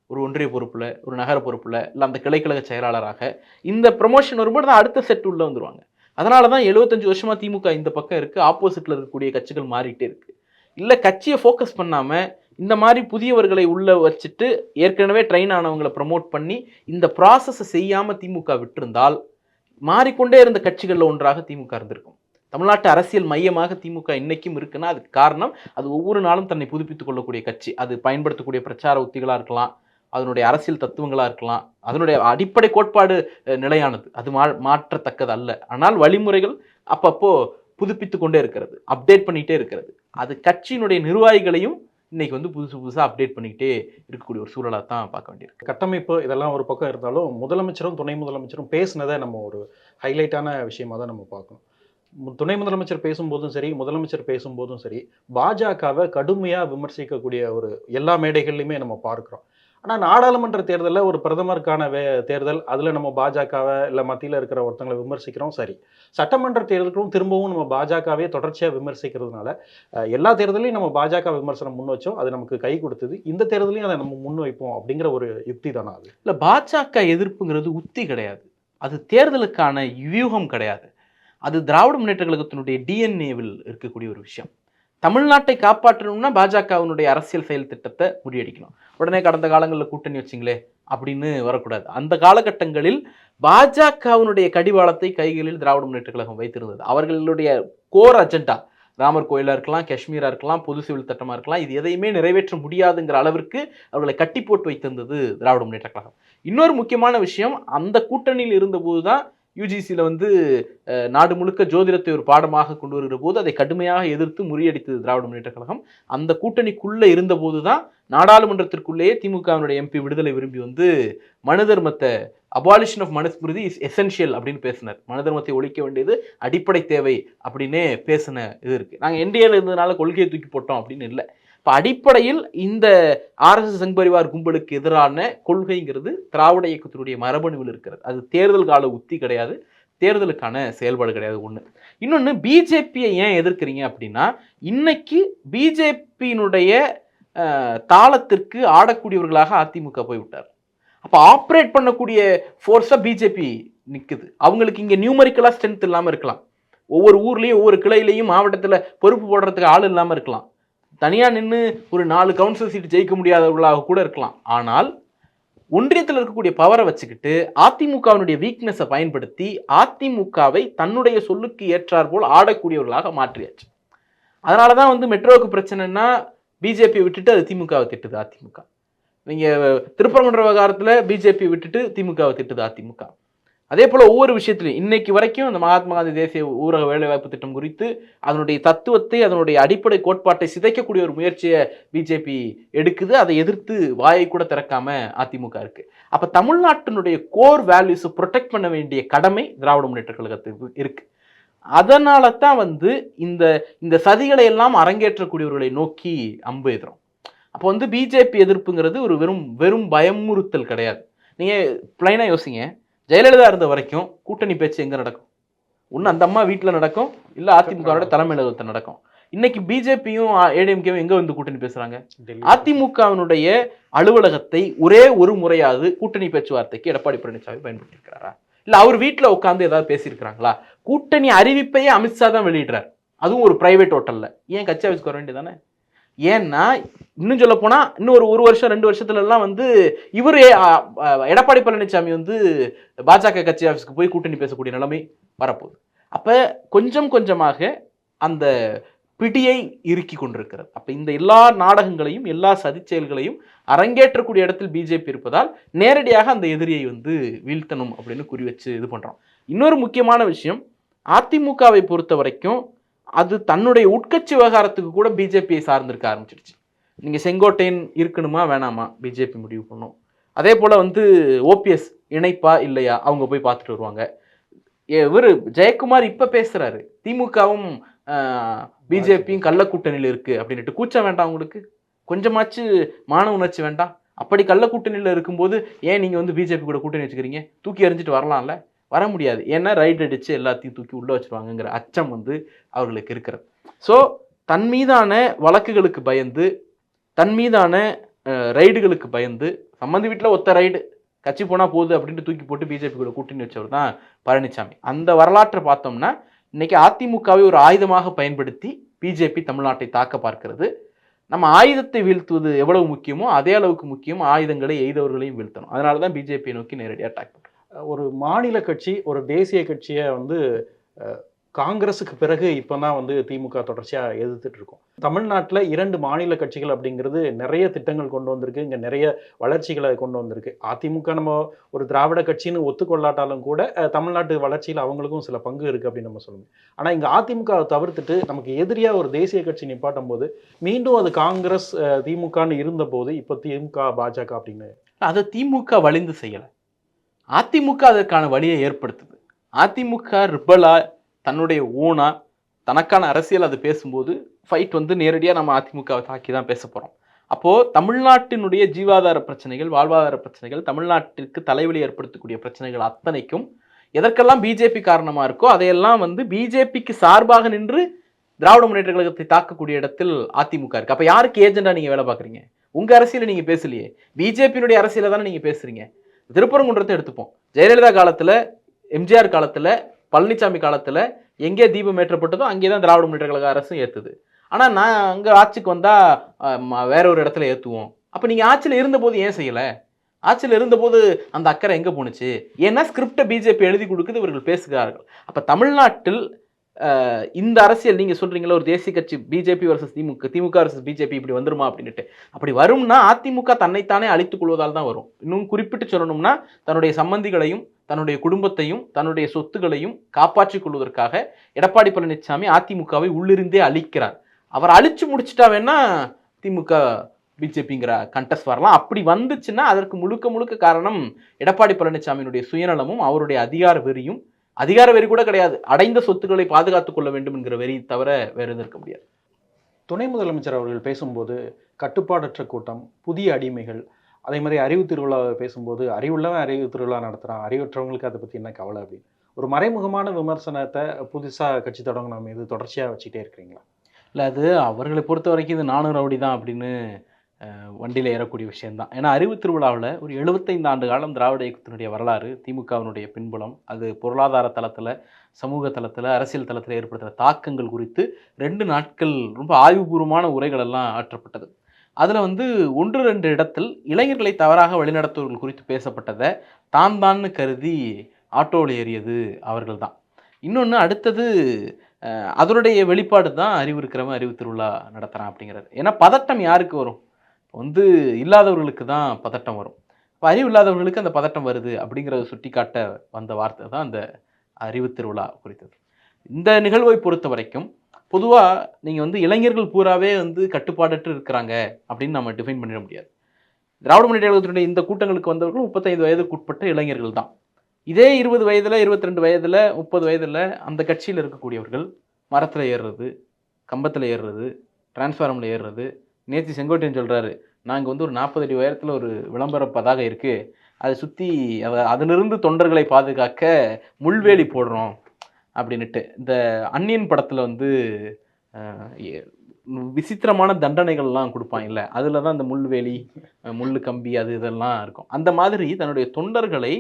ஒரு ஒன்றிய பொறுப்பில், ஒரு நகர பொறுப்பில், இல்லை அந்த கிளைக்கழக செயலாளராக. இந்த ப்ரமோஷன் வரும்போது தான் அடுத்த செட் உள்ளே வந்துடுவாங்க. அதனால தான் 75 வருஷமாக திமுக இந்த பக்கம் இருக்குது, ஆப்போசிட்டில் இருக்கக்கூடிய கட்சிகள் மாறிக்கிட்டே இருக்குது. இல்லை, கட்சியை ஃபோக்கஸ் பண்ணாமல் இந்த மாதிரி புதியவர்களை உள்ளே வச்சுட்டு ஏற்கனவே ட்ரெயின் ஆனவங்களை ப்ரமோட் பண்ணி இந்த ப்ராசஸை செய்யாமல் திமுக விட்டிருந்தால் மாறிக்கொண்டே இருந்த கட்சிகளில் ஒன்றாக திமுக இருந்திருக்கும். தமிழ்நாட்டு அரசியல் மையமாக திமுக இன்னைக்கும் இருக்குன்னா அதுக்கு காரணம் அது ஒவ்வொரு நாளும் தன்னை புதுப்பித்துக் கொள்ளக்கூடிய கட்சி. அது பயன்படுத்தக்கூடிய பிரச்சார உத்திகளாக இருக்கலாம், அதனுடைய அரசியல் தத்துவங்களாக இருக்கலாம், அதனுடைய அடிப்படை கோட்பாடு நிலையானது, அது மாற்றத்தக்கது அல்ல. ஆனால் வழிமுறைகள் அப்பப்போ புதுப்பித்து கொண்டே இருக்கிறது, அப்டேட் பண்ணிகிட்டே இருக்கிறது. அது கட்சியினுடைய நிர்வாகிகளையும் இன்னைக்கு புதுசாக அப்டேட் பண்ணிக்கிட்டே இருக்கக்கூடிய ஒரு சூழலாக தான் பார்க்க வேண்டியிருக்கு. கட்டமைப்பு இதெல்லாம் ஒரு பக்கம் இருந்தாலும் முதலமைச்சரும் துணை முதலமைச்சரும் பேசினதை நம்ம ஒரு ஹைலைட்டான விஷயமாக தான் நம்ம பார்க்கணும். துணை முதலமைச்சர் பேசும்போதும் சரி, முதலமைச்சர் பேசும்போதும் சரி, பாஜகவை கடுமையாக விமர்சிக்கக்கூடிய ஒரு எல்லா மேடைகள்லையுமே நம்ம பார்க்குறோம். ஆனால் நாடாளுமன்ற தேர்தலில் ஒரு பிரதமருக்கான தேர்தல், அதில் நம்ம பாஜகவை இல்லை மத்தியில் இருக்கிற ஒருத்தங்களை விமர்சிக்கிறோம். சரி, சட்டமன்ற தேர்தலுக்கும் திரும்பவும் நம்ம பாஜகவே தொடர்ச்சியாக விமர்சிக்கிறதுனால எல்லா தேர்தலையும் நம்ம பாஜக விமர்சனம் முன் வச்சோம், அது நமக்கு கை கொடுத்தது. இந்த தேர்தலையும் அதை நம்ம முன் வைப்போம் அப்படிங்கிற ஒரு யுக்தி தானே அது? இல்லை, பாஜக எதிர்ப்புங்கிறது உத்தி கிடையாது, அது தேர்தலுக்கான வியூகம் கிடையாது, அது திராவிட முன்னேற்ற கழகத்தினுடைய டிஎன்ஏவில் இருக்கக்கூடிய ஒரு விஷயம். தமிழ்நாட்டை காப்பாற்றணும்னா பாஜகவினுடைய அரசியல் செயல் திட்டத்தை முறியடிக்கணும். உடனே கடந்த காலங்களில் கூட்டணி வச்சிங்களே அப்படின்னு வரக்கூடாது. அந்த காலகட்டங்களில் பாஜகவினுடைய கடிவாளத்தை கைகளில் திராவிட முன்னேற்ற கழகம் வைத்திருந்தது. அவர்களுடைய கோர் அஜெண்டா ராமர் கோயிலாக இருக்கலாம், காஷ்மீராக இருக்கலாம், பொது சிவில் சட்டமாக இருக்கலாம், இது எதையுமே நிறைவேற்ற முடியாதுங்கிற அளவிற்கு அவர்களை கட்டி போட்டு வைத்திருந்தது திராவிட முன்னேற்ற கழகம். இன்னொரு முக்கியமான விஷயம், அந்த கூட்டணியில் இருந்தபோது தான் யூஜிசியில் நாடு முழுக்க ஜோதிடத்தை ஒரு பாடமாக கொண்டு வருகிற போது அதை கடுமையாக எதிர்த்து முறியடித்தது திராவிட முன்னேற்ற கழகம். அந்த கூட்டணிக்குள்ளே இருந்தபோது தான் நாடாளுமன்றத்திற்குள்ளேயே திமுகவினுடைய எம்பி விடுதலை விரும்பி மனு தர்மத்தை abolition of Manusmriti is essential அப்படின்னு பேசினார். மனு தர்மத்தை ஒழிக்க வேண்டியது அடிப்படை தேவை அப்படின்னே பேசின இது இருக்கு. நாங்கள் என்டிஏல இருந்ததுனால கொள்கையை தூக்கி போட்டோம் அப்படின்னு இல்லை. இப்போ அடிப்படையில் இந்த ஆர்எஸ்எஸ் சங் பரிவார் கும்பலுக்கு எதிரான கொள்கைங்கிறது திராவிட இயக்கத்தினுடைய மரபணுவில் இருக்கிறது. அது தேர்தல் கால உத்தி கிடையாது, தேர்தலுக்கான செயல்பாடு கிடையாது. ஒன்று. இன்னொன்று, பிஜேபியை ஏன் எதிர்க்கிறீங்க அப்படின்னா, இன்னைக்கு பிஜேபியினுடைய தாளத்திற்கு ஆடக்கூடியவர்களாக அதிமுக போய்விட்டார். அப்போ ஆப்ரேட் பண்ணக்கூடிய ஃபோர்ஸாக பிஜேபி நிற்குது. அவங்களுக்கு இங்கே நியூமரிக்கலாக ஸ்ட்ரென்த் இல்லாமல் இருக்கலாம், ஒவ்வொரு ஊர்லேயும் ஒவ்வொரு கிளையிலையும் மாவட்டத்தில் பொறுப்பு போடுறதுக்கு ஆள் இல்லாமல் இருக்கலாம், தனியாக நின்று ஒரு 4 கவுன்சில் சீட் ஜெயிக்க முடியாதவர்களாக கூட இருக்கலாம். ஆனால் ஒன்றியத்தில் இருக்கக்கூடிய பவரை வச்சுக்கிட்டு அதிமுகவினுடைய வீக்னஸை பயன்படுத்தி அதிமுகவை தன்னுடைய சொல்லுக்கு ஏற்றார் போல் ஆடக்கூடியவர்களாக மாற்றியாச்சு. அதனால தான் வந்து மெட்ரோவுக்கு பிரச்சனைனா பிஜேபியை விட்டுட்டு அது திமுகவை திட்டுது அதிமுக. நீங்கள் திருப்பரங்குன்ற விவகாரத்தில் பிஜேபியை விட்டுட்டு திமுகவை திட்டுது அதிமுக. அதே போல் ஒவ்வொரு விஷயத்துலையும் இன்னைக்கு வரைக்கும் அந்த மகாத்மா காந்தி தேசிய ஊரக வேலைவாய்ப்பு திட்டம் குறித்து அதனுடைய தத்துவத்தை, அதனுடைய அடிப்படை கோட்பாட்டை சிதைக்கக்கூடிய ஒரு முயற்சியை பிஜேபி எடுக்குது. அதை எதிர்த்து வாயை கூட திறக்காம அதிமுக இருக்கு. அப்போ தமிழ்நாட்டினுடைய கோர் வேல்யூஸை ப்ரொடெக்ட் பண்ண வேண்டிய கடமை திராவிட முன்னேற்ற கழகத்துக்கு இருக்கு. அதனால தான் வந்து இந்த சதிகளை எல்லாம் அரங்கேற்றக்கூடியவர்களை நோக்கி அம்பு எதிரும். அப்போ வந்து பிஜேபி எதிர்ப்புங்கிறது ஒரு வெறும் பயமுறுத்தல் கிடையாது. நீங்கள் பிளைனாக யோசிங்க, ஜெயலலிதா இருந்த வரைக்கும் கூட்டணி பேச்சு எங்கே நடக்கும்? ஒன்று அந்த அம்மா வீட்டில் நடக்கும், இல்லை அதிமுகவோட தலைமையிலகத்தில் நடக்கும். இன்னைக்கு பிஜேபியும் ஏடிஎம்கேவும் எங்கே வந்து கூட்டணி பேசுகிறாங்க? அதிமுகவினுடைய அலுவலகத்தை ஒரே ஒரு முறையாவது கூட்டணி பேச்சுவார்த்தைக்கு எடப்பாடி பழனிசாமி பயன்படுத்தியிருக்கிறாரா? இல்லை அவர் வீட்டில் உட்காந்து ஏதாவது பேசியிருக்கிறாங்களா? கூட்டணி அறிவிப்பையே அமித்ஷா தான் வெளியிடுறார், அதுவும் ஒரு பிரைவேட் ஹோட்டலில். ஏன் கட்சி ஆஃபீஸ்க்கு வர வேண்டியதானே? ஏன்னா இன்னும் சொல்ல போனால் இன்னும் ஒரு வருஷம் 2 வருஷத்துலலாம் வந்து இவர் எடப்பாடி பழனிசாமி வந்து பாஜக கட்சி ஆஃபீஸ்க்கு போய் கூட்டணி பேசக்கூடிய நிலைமை வரப்போகுது. அப்போ கொஞ்சம் கொஞ்சமாக அந்த பிடியை இறுக்கி கொண்டிருக்கிறது. அப்போ இந்த எல்லா நாடகங்களையும் எல்லா சதி செயல்களையும் அரங்கேற்றக்கூடிய இடத்தில் பிஜேபி இருப்பதால் நேரடியாக அந்த எதிரியை வந்து வீழ்த்தணும் அப்படின்னு குறி வச்சு இது பண்ணுறோம். இன்னொரு முக்கியமான விஷயம், அதிமுகவை பொறுத்த வரைக்கும் அது தன்னுடைய உட்கட்சி விவகாரத்துக்கு கூட பிஜேபியை சார்ந்திருக்க ஆரம்பிச்சிருச்சு. நீங்கள் செங்கோட்டையன் இருக்கணுமா வேணாமா பிஜேபி முடிவு பண்ணும். அதே போல் வந்து ஓபிஎஸ் இணைப்பா இல்லையா அவங்க போய் பார்த்துட்டு வருவாங்க. இவர் ஜெயக்குமார் இப்போ பேசுகிறாரு, திமுகவும் பிஜேபியும் கள்ள கூட்டணியில் இருக்குது அப்படின்ட்டு. கூச்சம் வேண்டாம் உங்களுக்கு? கொஞ்சமாச்சு மான உணர்ச்சி வேண்டாம்? அப்படி கள்ள கூட்டணியில் இருக்கும்போது ஏன் நீங்கள் வந்து பிஜேபி கூட கூட்டணி வச்சுக்கிறீங்க? தூக்கி எறிஞ்சிட்டு வரலாம்ல? வர முடியாது. ஏன்னா ரைட் அடித்து எல்லாத்தையும் தூக்கி உள்ளே வச்சுருவாங்கங்கிற அச்சம் வந்து அவர்களுக்கு இருக்கிறது. ஸோ தன் மீதான வழக்குகளுக்கு பயந்து, தன் மீதான ரைடுகளுக்கு பயந்து, சம்மந்தி வீட்டில் ஒத்த ரைடு கட்சி போனால் போகுது அப்படின்ட்டு தூக்கி போட்டு பிஜேபி கூட கூட்டணி வச்சவர் தான் பழனிசாமி. அந்த வரலாற்றை பார்த்தோம்னா இன்னைக்கு அதிமுகவை ஒரு ஆயுதமாக பயன்படுத்தி பிஜேபி தமிழ்நாட்டை தாக்க பார்க்கிறது. நம்ம ஆயுதத்தை வீழ்த்துவது எவ்வளவு முக்கியமோ அதே அளவுக்கு முக்கியம் ஆயுதங்களை எய்தவர்களையும் வீழ்த்தணும். அதனால தான் பிஜேபியை நோக்கி நேரடியாக அட்டாக் பண்ணுறோம். ஒரு மாநில கட்சி, ஒரு தேசிய கட்சியை வந்து காங்கிரஸுக்கு பிறகு இப்போ தான் வந்து திமுக தொடர்ச்சியாக எதிர்த்துட்டு இருக்கோம். தமிழ்நாட்டில் 2 மாநில கட்சிகள் அப்படிங்கிறது நிறைய திட்டங்கள் கொண்டு வந்திருக்கு, இங்கே நிறைய வளர்ச்சிகளை கொண்டு வந்திருக்கு. அதிமுக நம்ம ஒரு திராவிட கட்சின்னு ஒத்துக்கொள்ளாட்டாலும் கூட தமிழ்நாட்டு வளர்ச்சியில் அவங்களுக்கும் சில பங்கு இருக்குது அப்படின்னு நம்ம சொல்லுவோம். ஆனால் இங்கே அதிமுகவை தவிர்த்துட்டு நமக்கு எதிரியாக ஒரு தேசிய கட்சி நிப்பாட்டும் போது மீண்டும் அது காங்கிரஸ் திமுகன்னு இருந்தபோது இப்போ திமுக பாஜக அப்படின்னு அதை திமுக வலிந்து செய்யலை, அதிமுக அதற்கான வழியை ஏற்படுத்துது. அதிமுக ரிபலா தன்னுடைய ஓனா தனக்கான அரசியல் அது பேசும்போது ஃபைட் வந்து நேரடியாக நம்ம அதிமுகவை தாக்கி தான் பேச போகிறோம். அப்போது தமிழ்நாட்டினுடைய ஜீவாதார பிரச்சனைகள், வாழ்வாதார பிரச்சனைகள், தமிழ்நாட்டிற்கு தலைவலி ஏற்படுத்தக்கூடிய பிரச்சனைகள் அத்தனைக்கும் எதற்கெல்லாம் பிஜேபி காரணமாக இருக்கோ அதையெல்லாம் வந்து பிஜேபிக்கு சார்பாக நின்று திராவிட முன்னேற்ற கழகத்தை தாக்கக்கூடிய இடத்தில் அதிமுக இருக்குது. அப்போ யாருக்கு ஏஜெண்டாக நீங்கள் வேலை பார்க்குறீங்க? உங்கள் அரசியலை நீங்கள் பேசலையே, பிஜேபியினுடைய அரசியலை தானே நீங்கள் பேசுகிறீங்க. திருப்பரங்குன்றத்தை எடுத்துப்போம். ஜெயலலிதா காலத்தில், எம்ஜிஆர் காலத்தில், பழனிசாமி காலத்தில் எங்கே தீபம் ஏற்றப்பட்டதோ அங்கே தான் திராவிட முன்னேற்ற கழக அரசும் ஏற்றுது. ஆனால் நான் அங்கே ஆட்சிக்கு வந்தால் வேற ஒரு இடத்துல ஏற்றுவோம். அப்போ நீங்கள் ஆட்சியில் இருந்தபோது ஏன் செய்யலை? ஆட்சியில் இருந்தபோது அந்த அக்கறை எங்கே போணுச்சு? ஏன்னா ஸ்கிரிப்டை பிஜேபி எழுதி கொடுக்குது, இவர்கள் பேசுகிறார்கள். அப்போ தமிழ்நாட்டில் இந்த அரசியல் நீங்கள் சொல்கிறீங்களா, ஒரு தேசிய கட்சி பிஜேபி வர்சஸ் திமுக, திமுக வர்சஸ் பிஜேபி இப்படி வந்துருமா அப்படின்ட்டு. அப்படி வரும்னா அதிமுக தன்னைத்தானே அழித்துக் கொள்வதால் தான் வரும். இன்னும் குறிப்பிட்டு சொல்லணும்னா தன்னுடைய சம்பந்திகளையும் தன்னுடைய குடும்பத்தையும் தன்னுடைய சொத்துக்களையும் காப்பாற்றிக் கொள்வதற்காக எடப்பாடி பழனிசாமி அதிமுகவை உள்ளிருந்தே அழிக்கிறார். அவர் அழிச்சு முடிச்சுட்டா வேணா திமுக பிஜேபிங்கிற கண்டஸ்ட் வரலாம். அப்படி வந்துச்சுன்னா அதற்கு முழுக்க முழுக்க காரணம் எடப்பாடி பழனிசாமியினுடைய சுயநலமும் அவருடைய அதிகார வெறியும். அதிகார வெறி கூட கிடையாது, அடைந்த சொத்துக்களை பாதுகாத்துக் கொள்ள வேண்டும் என்கிற வெறி தவிர வேற எதுவும் இருக்க முடியாது. துணை முதலமைச்சர் அவர்கள் பேசும்போது கட்டுப்பாடற்ற கூட்டம், புதிய அடிமைகள், அதே மாதிரி அறிவு திருவிழாவை பேசும்போது அறிவுள்ளவன் அறிவு திருவிழா நடத்துகிறான், அறிவற்றவங்களுக்கு அதை பற்றி என்ன கவலை அப்படின்னு ஒரு மறைமுகமான விமர்சனத்தை புதுசாக கட்சி தொடங்கின மீது தொடர்ச்சியாக வச்சுட்டே இருக்கிறீங்களா? இல்லை, அது அவர்களை பொறுத்த வரைக்கும் இது நானும் ரவுடி தான் அப்படின்னு வண்டியில் ஏறக்கூடிய விஷயம்தான். ஏன்னா அறிவு திருவிழாவில் ஒரு 75 ஆண்டு காலம் திராவிட இயக்கத்தினுடைய வரலாறு, திமுகவினுடைய பின்புலம், அது பொருளாதார தளத்தில், சமூக தளத்தில், அரசியல் தளத்தில் ஏற்படுத்துகிற தாக்கங்கள் குறித்து 2 நாட்கள் ரொம்ப ஆய்வுபூர்வமான உரைகள் எல்லாம் ஆற்றப்பட்டது. அதில் வந்து 1-2 இடத்தில் இளைஞர்களை தவறாக வழிநடத்துவர்கள் குறித்து பேசப்பட்டதை தான் கருதி ஆட்டோவில் ஏறியது அவர்கள் தான். இன்னொன்று அடுத்தது அதனுடைய வெளிப்பாடு தான் அறிவு இருக்கிறவன் அறிவு திருவிழா நடத்துகிறான் அப்படிங்கிறது. ஏன்னா பதட்டம் யாருக்கு வரும்? வந்து இல்லாதவர்களுக்கு தான் பதட்டம் வரும். இப்போ அறிவு இல்லாதவர்களுக்கு அந்த பதட்டம் வருது அப்படிங்கிறத சுட்டி காட்ட வந்த வார்த்தை தான் அந்த அறிவு திருவிழா குறித்தது. இந்த நிகழ்வை பொறுத்த வரைக்கும் பொதுவாக நீங்கள் வந்து இளைஞர்கள் பூராவே வந்து கட்டுப்பாடற்று இருக்கிறாங்க அப்படின்னு நம்ம டிஃபைன் பண்ணிட முடியாது. திராவிட முன்னேற்ற கழகத்தினுடைய இந்த கூட்டங்களுக்கு வந்தவர்கள் 35 வயதுக்கு உட்பட்ட இளைஞர்கள் தான். இதே 20 வயதில், 22 வயதில், 30 வயதில் அந்த கட்சியில் இருக்கக்கூடியவர்கள் மரத்தில் ஏறுறது, கம்பத்தில் ஏறுறது, டிரான்ஸ்ஃபார்மில் ஏறுறது. நேற்று செங்கோட்டையன் சொல்கிறாரு, நாங்கள் வந்து ஒரு 40 அடி உயரத்தில் ஒரு விளம்பர பதாகை இருக்குது, அதை சுற்றி அதிலிருந்து தொண்டர்களை பாதுகாக்க முள்வேலி போடுறோம் அப்படின்ட்டு. இந்த அந்நியன் படத்தில் வந்து விசித்திரமான தண்டனைகள்லாம் கொடுப்பாங்கல்ல, அதில் தான் இந்த முள்வேலி, முள்ளு கம்பி, அது இதெல்லாம் இருக்கும். அந்த மாதிரி தன்னுடைய தொண்டர்களை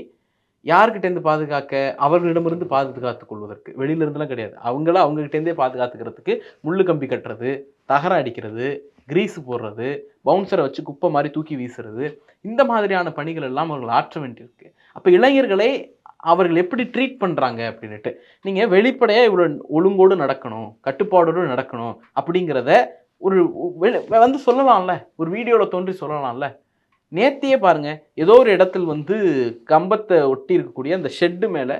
யார்கிட்டேருந்து பாதுகாக்க, அவர்களிடமிருந்து பாதுகாத்துக் கொள்வதற்கு, வெளியிலிருந்துலாம் கிடையாது, அவங்ககிட்டேருந்தே பாதுகாத்துக்கிறதுக்கு முள்ளு கம்பி கட்டுறது, தகரம் அடிக்கிறது, கிரீஸு போடுறது, பவுன்சரை வச்சு குப்பை மாதிரி தூக்கி வீசுறது, இந்த மாதிரியான பணிகள் எல்லாம் அவர்கள் ஆற்ற வேண்டியிருக்கு. அப்போ இளைஞர்களை அவர்கள் எப்படி ட்ரீட் பண்ணுறாங்க அப்படின்ட்டு, நீங்கள் வெளிப்படையாக இவ்வளோ ஒழுங்கோடு நடக்கணும், கட்டுப்பாடோடு நடக்கணும் அப்படிங்கிறத ஒரு வந்து சொல்லலாம்ல, ஒரு வீடியோவில் தோன்றி சொல்லலாம்ல. நேத்தியே பாருங்க, ஏதோ ஒரு இடத்தில் வந்து கம்பத்தை ஒட்டி இருக்கக்கூடிய அந்த ஷெட்டு மேலே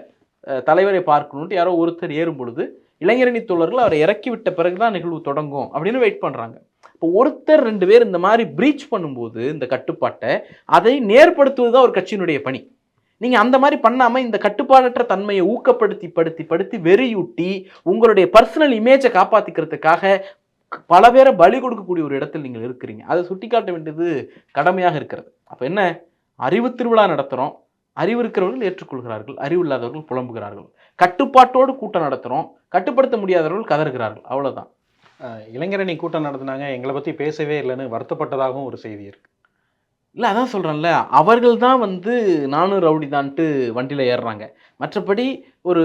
தலைவரை பார்க்கணுன்ட்டு யாரோ ஒருத்தர் ஏறும் பொழுது இளைஞரணி தோழர்கள் அவரை இறக்கி விட்ட பிறகு தான் நிகழ்வு தொடங்கும் அப்படின்னு வெயிட் பண்ணுறாங்க. இப்போ ஒருத்தர் 2 பேர் இந்த மாதிரி பிரீச் பண்ணும்போது இந்த கட்டுப்பாட்டை, அதை நேர்படுத்துவது தான் ஒரு கட்சியினுடைய பணி. நீங்கள் அந்த மாதிரி பண்ணாமல் இந்த கட்டுப்பாடற்ற தன்மையை ஊக்கப்படுத்தி வெறியூட்டி உங்களுடைய பர்சனல் இமேஜை காப்பாற்றிக்கிறதுக்காக பல பேரை பலி கொடுக்கக்கூடிய ஒரு இடத்தில் நீங்கள் இருக்கிறீங்க. அதை சுட்டிக்காட்ட வேண்டியது கடமையாக இருக்கிறது. அப்போ என்ன, அறிவு திருவிழா நடத்துகிறோம், அறிவு இருக்கிறவர்கள் ஏற்றுக்கொள்கிறார்கள், அறிவு இல்லாதவர்கள் புலம்புகிறார்கள். கட்டுப்பாட்டோடு கூட்டம் நடத்துகிறோம், கட்டுப்படுத்த முடியாதவர்கள் கதறுகிறார்கள், அவ்வளோதான். இளைஞரணி கூட்டம் நடத்தினாங்க, எங்களை பற்றி பேசவே இல்லைன்னு வருத்தப்பட்டதாகவும் ஒரு செய்தி இருக்குது. இல்லை, அதான் சொல்கிறேன்ல, அவர்கள் தான் வந்து நானும் ரவுடி தான்ட்டு வண்டியில் ஏறுறாங்க. மற்றபடி ஒரு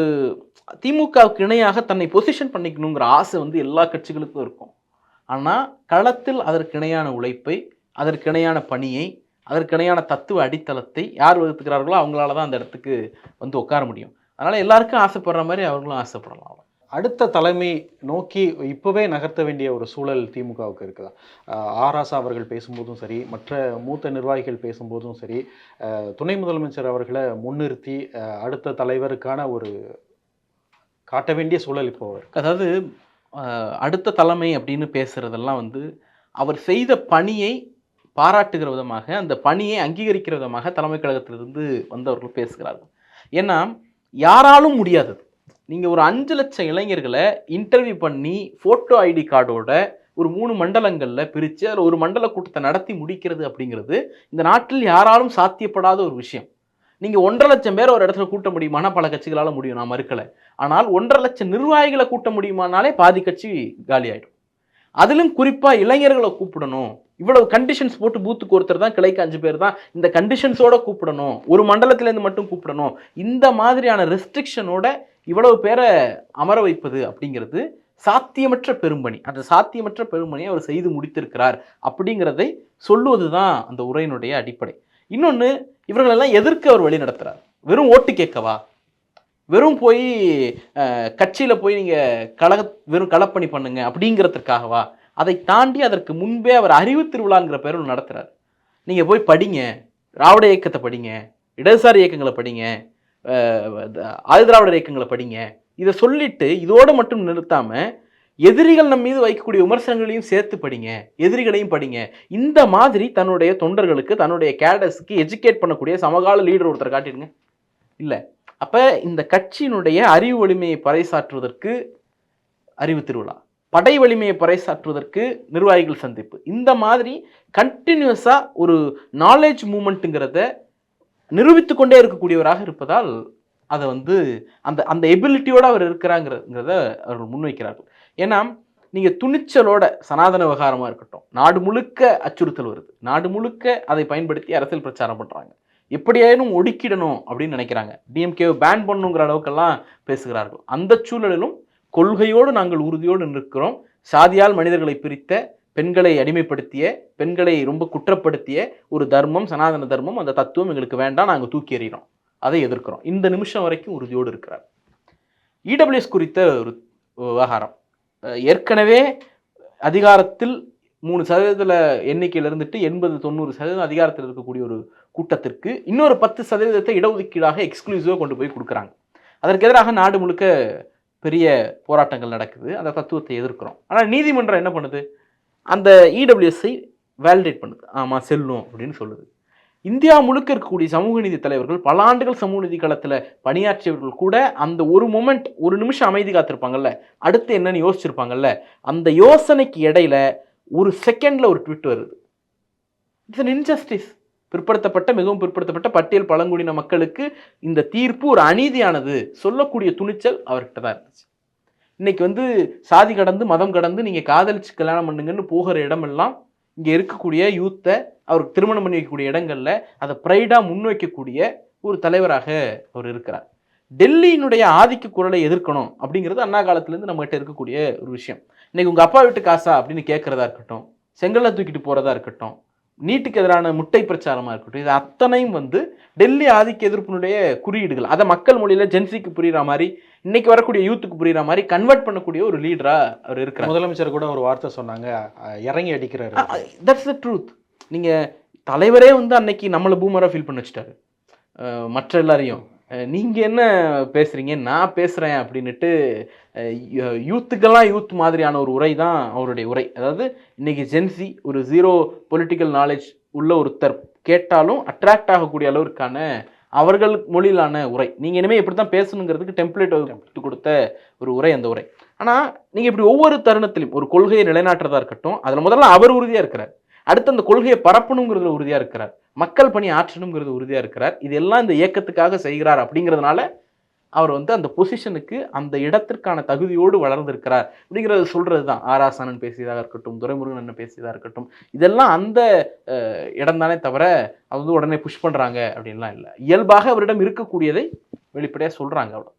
திமுகவுக்கு இணையாக தன்னை பொசிஷன் பண்ணிக்கணுங்கிற ஆசை வந்து எல்லா கட்சிகளுக்கும் இருக்கும். ஆனால் களத்தில் அதற்கு இணையான உழைப்பை, அதற்கு இணையான பணியை, அதற்கு இணையான தத்துவ அடித்தளத்தை யார் வகுத்துக்கிறார்களோ அவங்களால தான் அந்த இடத்துக்கு வந்து உட்கார முடியும். அதனால் எல்லாருக்கும் ஆசைப்படுற மாதிரி அவர்களும் ஆசைப்படலாம். அடுத்த தலைமை நோக்கி இப்போவே நகர்த்த வேண்டிய ஒரு சூழல் திமுகவுக்கு இருக்குதா? ஆராசா அவர்கள் பேசும்போதும் சரி, மற்ற மூத்த நிர்வாகிகள் பேசும்போதும் சரி, துணை முதலமைச்சர் அவர்களை முன்னிறுத்தி அடுத்த தலைவருக்கான ஒரு காட்ட வேண்டிய சூழல் இப்போ இருக்கு. அதாவது அடுத்த தலைமை அப்படின்னு பேசுகிறதெல்லாம் வந்து அவர் செய்த பணியை பாராட்டுகிற விதமாக, அந்த பணியை அங்கீகரிக்கிற விதமாக தலைமை கழகத்திலிருந்து வந்தவர்கள் பேசுகிறார்கள். ஏன்னா யாராலும் முடியாதது. நீங்கள் ஒரு 5 லட்சம் இளைஞர்களை இன்டர்வியூ பண்ணி ஃபோட்டோ ஐடி கார்டோட ஒரு 3 மண்டலங்களில் பிரித்து அதில் ஒரு மண்டல கூட்டத்தை நடத்தி முடிக்கிறது அப்படிங்கிறது இந்த நாட்டில் யாராலும் சாத்தியப்படாத ஒரு விஷயம். நீங்கள் 1.5 லட்சம் பேர் ஒரு இடத்துல கூட்ட முடியுமானா பல கட்சிகளால் முடியும், நான் மறுக்கலை. ஆனால் 1.5 லட்சம் நிர்வாகிகளை கூட்ட முடியுமானாலே பாதி கட்சி காலி ஆகிடும். அதிலும் குறிப்பாக இளைஞர்களை கூப்பிடணும், இவ்வளவு கண்டிஷன்ஸ் போட்டு பூத்துக்கு ஒருத்தர் தான், கிளைக்கு 5 பேர் தான், இந்த கண்டிஷன்ஸோட கூப்பிடணும், ஒரு மண்டலத்திலேருந்து மட்டும் கூப்பிடணும், இந்த மாதிரியான ரெஸ்ட்ரிக்ஷனோட இவ்வளவு பேரை அமர வைப்பது அப்படிங்கிறது சாத்தியமற்ற பெரும்பணி. அந்த சாத்தியமற்ற பெரும்பணியை அவர் செய்து முடித்திருக்கிறார் அப்படிங்கிறதை சொல்லுவது தான் அந்த உரையினுடைய அடிப்படை. இன்னொன்று, இவர்களெல்லாம் எதிர்க்க அவர் வழி நடத்துகிறார். வெறும் ஓட்டு கேட்கவா? வெறும் போய் கட்சியில் போய் நீங்கள் வெறும் களப்பணி பண்ணுங்க அப்படிங்கிறதுக்காகவா? அதை தாண்டி அதற்கு முன்பே அவர் அறிவு திருவிழாங்கிற பேரில் நடத்துகிறார். நீங்கள் போய் படிங்க, திராவிட இயக்கத்தை படிங்க, இடதுசாரி இயக்கங்களை படிங்க, ஆதிதிராவிடர் இயக்கங்களை படிங்க, இதை சொல்லிட்டு இதோடு மட்டும் நிறுத்தாமல் எதிரிகள் நம் மீது வைக்கக்கூடிய விமர்சனங்களையும் சேர்த்து படிங்க, எதிரிகளையும் படிங்க. இந்த மாதிரி தன்னுடைய தொண்டர்களுக்கு, தன்னுடைய கேடர்ஸ்க்கு எஜுகேட் பண்ணக்கூடிய சமகால லீடர் ஒருத்தர் காட்டிடுங்க. இல்ல. அப்ப இந்த கட்சியினுடைய அறிவு வலிமையை பறைசாற்றுவதற்கு அறிவு திருவிழா, படை வலிமையை பறைசாற்றுவதற்கு நிர்வாகிகள் சந்திப்பு, இந்த மாதிரி கண்டினியூஸா ஒரு நாலேஜ் மூவ்மெண்ட்டுங்கிறத நிரூபித்துக் கொண்டே இருக்கக்கூடியவராக இருப்பதால் அதை வந்து அந்த அந்த எபிலிட்டியோடு அவர் இருக்கிறாங்கிறத அவர்கள் முன்வைக்கிறார்கள். ஏன்னா நீங்கள் துணிச்சலோட சனாதன விவகாரமாக இருக்கட்டும், நாடு முழுக்க அச்சுறுத்தல் வருது, நாடு முழுக்க அதை பயன்படுத்தி அரசியல் பிரச்சாரம் பண்ணுறாங்க, எப்படியாயினும் ஒடுக்கிடணும் அப்படின்னு நினைக்கிறாங்க, டிஎம்கேவை பேன் பண்ணுங்கிற அளவுக்கெல்லாம் பேசுகிறார்கள். அந்த சூழலிலும் கொள்கையோடு நாங்கள் உறுதியோடு நிற்கிறோம், சாதியால் மனிதர்களை பிரித்த, பெண்களை அடிமைப்படுத்திய, பெண்களை ரொம்ப குற்றப்படுத்திய ஒரு தர்மம், சனாதன தர்மம், அந்த தத்துவம் எங்களுக்கு வேண்டாம், நாங்கள் தூக்கி எறிகிறோம், அதை எதிர்க்கிறோம், இந்த நிமிஷம் வரைக்கும் உறுதியோடு இருக்கிறார். இடபிள்யூஎஸ் குறித்த ஒரு விவகாரம், ஏற்கனவே அதிகாரத்தில் 3% எண்ணிக்கையில் இருந்துட்டு 80-90% அதிகாரத்தில் இருக்கக்கூடிய ஒரு கூட்டத்திற்கு இன்னொரு 10% இடஒதுக்கீடாக எக்ஸ்க்ளூசிவாக கொண்டு போய் கொடுக்குறாங்க. அதற்கு எதிராக நாடு முழுக்க பெரிய போராட்டங்கள் நடக்குது, அந்த தத்துவத்தை எதிர்க்கிறோம். ஆனால் நீதிமன்றம் என்ன பண்ணுது, அந்த இடபிள்யூஎஸ்ஐ வேலிடேட் பண்ணுது, ஆமாம் செல்லும் அப்படின்னு சொல்லுது. இந்தியா முழுக்க இருக்கக்கூடிய சமூக நீதி தலைவர்கள், பல ஆண்டுகள் சமூக நீதி களத்தில் பணியாற்றியவர்கள் கூட அந்த ஒரு மொமெண்ட், ஒரு நிமிஷம் அமைதி காத்திருப்பாங்கல்ல, அடுத்து என்னன்னு யோசிச்சிருப்பாங்கல்ல, அந்த யோசனைக்கு இடையில ஒரு செகண்ட்ல ஒரு ட்வீட் வருது. It's an injustice. பிற்படுத்தப்பட்ட, மிகவும் பிற்படுத்தப்பட்ட பட்டியல் பழங்குடியின மக்களுக்கு இந்த தீர்ப்பு ஒரு அநீதியானது சொல்லக்கூடிய துணிச்சல் அவர்கிட்ட தான் இருந்துச்சு. இன்னைக்கு வந்து சாதி கடந்து, மதம் கடந்து நீங்கள் காதலிச்சு கல்யாணம் பண்ணுங்கன்னு போகிற இடமெல்லாம் இங்கே இருக்கக்கூடிய யூத்தை அவருக்கு திருமணம் பண்ணி வைக்கக்கூடிய இடங்கள்ல அதை ப்ரைடாக முன்வைக்கக்கூடிய ஒரு தலைவராக அவர் இருக்கிறார். டெல்லியினுடைய ஆதிக்க குரலை எதிர்க்கணும் அப்படிங்கிறது அண்ணா காலத்திலேருந்து நம்மகிட்ட இருக்கக்கூடிய ஒரு விஷயம். இன்னைக்கு உங்கள் அப்பா வீட்டு காசா அப்படின்னு கேட்குறதா இருக்கட்டும், செங்கல்ல தூக்கிட்டு போகிறதா இருக்கட்டும், நீட்டுக்கு எதிரான முட்டை பிரச்சாரமாக இருக்கட்டும், இது அத்தனையும் வந்து டெல்லி ஆதிக்க எதிர்ப்பினுடைய குறியீடுகள். அதை மக்கள் மொழியில் ஜென்சிக்கு புரிகிற மாதிரி, இன்னைக்கு வரக்கூடிய யூத்துக்கு புரிகிற மாதிரி கன்வெர்ட் பண்ணக்கூடிய ஒரு லீடராக அவர் இருக்கிறார். முதலமைச்சர் கூட ஒரு வார்த்தை சொன்னாங்க, இறங்கி அடிக்கிறாரு. That's the truth. நீங்கள் தலைவரே வந்து அன்னைக்கு நம்மளை பூமராக ஃபீல் பண்ண வச்சுட்டாரு, மற்ற எல்லாரையும். நீங்கள் என்ன பேசுகிறீங்க, நான் பேசுகிறேன் அப்படின்ட்டு யூத்துக்கெல்லாம் யூத் மாதிரியான ஒரு உரை தான் அவருடைய உரை. அதாவது இன்னைக்கு ஜென்சி ஒரு 0 பொலிட்டிக்கல் நாலேஜ் உள்ள ஒருத்தர் கேட்டாலும் அட்ராக்ட் ஆகக்கூடிய அளவிற்கான அவர்கள் மொழியிலான உரை. நீங்கள் இனிமேல் இப்படி தான் பேசணுங்கிறதுக்கு டெம்ப்ளேட் கொடுத்த ஒரு உரை அந்த உரை. ஆனால் நீங்கள் இப்படி ஒவ்வொரு தருணத்திலும் ஒரு கொள்கையை நிலைநாட்டுறதா இருக்கட்டும், அதில் முதல்ல அவர் உறுதியாக இருக்கிறார், அடுத்து அந்த கொள்கையை பரப்பணுங்கிறதுல உறுதியாக இருக்கிறார், மக்கள் பணி ஆற்றணுங்கிறது உறுதியாக இருக்கிறார், இதெல்லாம் இந்த இயக்கத்துக்காக செய்கிறார். அப்படிங்கிறதுனால அவர் வந்து அந்த பொசிஷனுக்கு, அந்த இடத்திற்கான தகுதியோடு வளர்ந்திருக்கிறார் அப்படிங்கிறது சொல்கிறது தான். ஆராசானன் பேசியதாக இருக்கட்டும், துரைமுருகன் என்ன பேசியதாக இருக்கட்டும், இதெல்லாம் அந்த இடம் தானே தவிர அது வந்து உடனே புஷ் பண்ணுறாங்க அப்படின்லாம் இல்லை. இயல்பாக அவரிடம் இருக்கக்கூடியதை வெளிப்படையாக சொல்கிறாங்க, அவ்வளோ.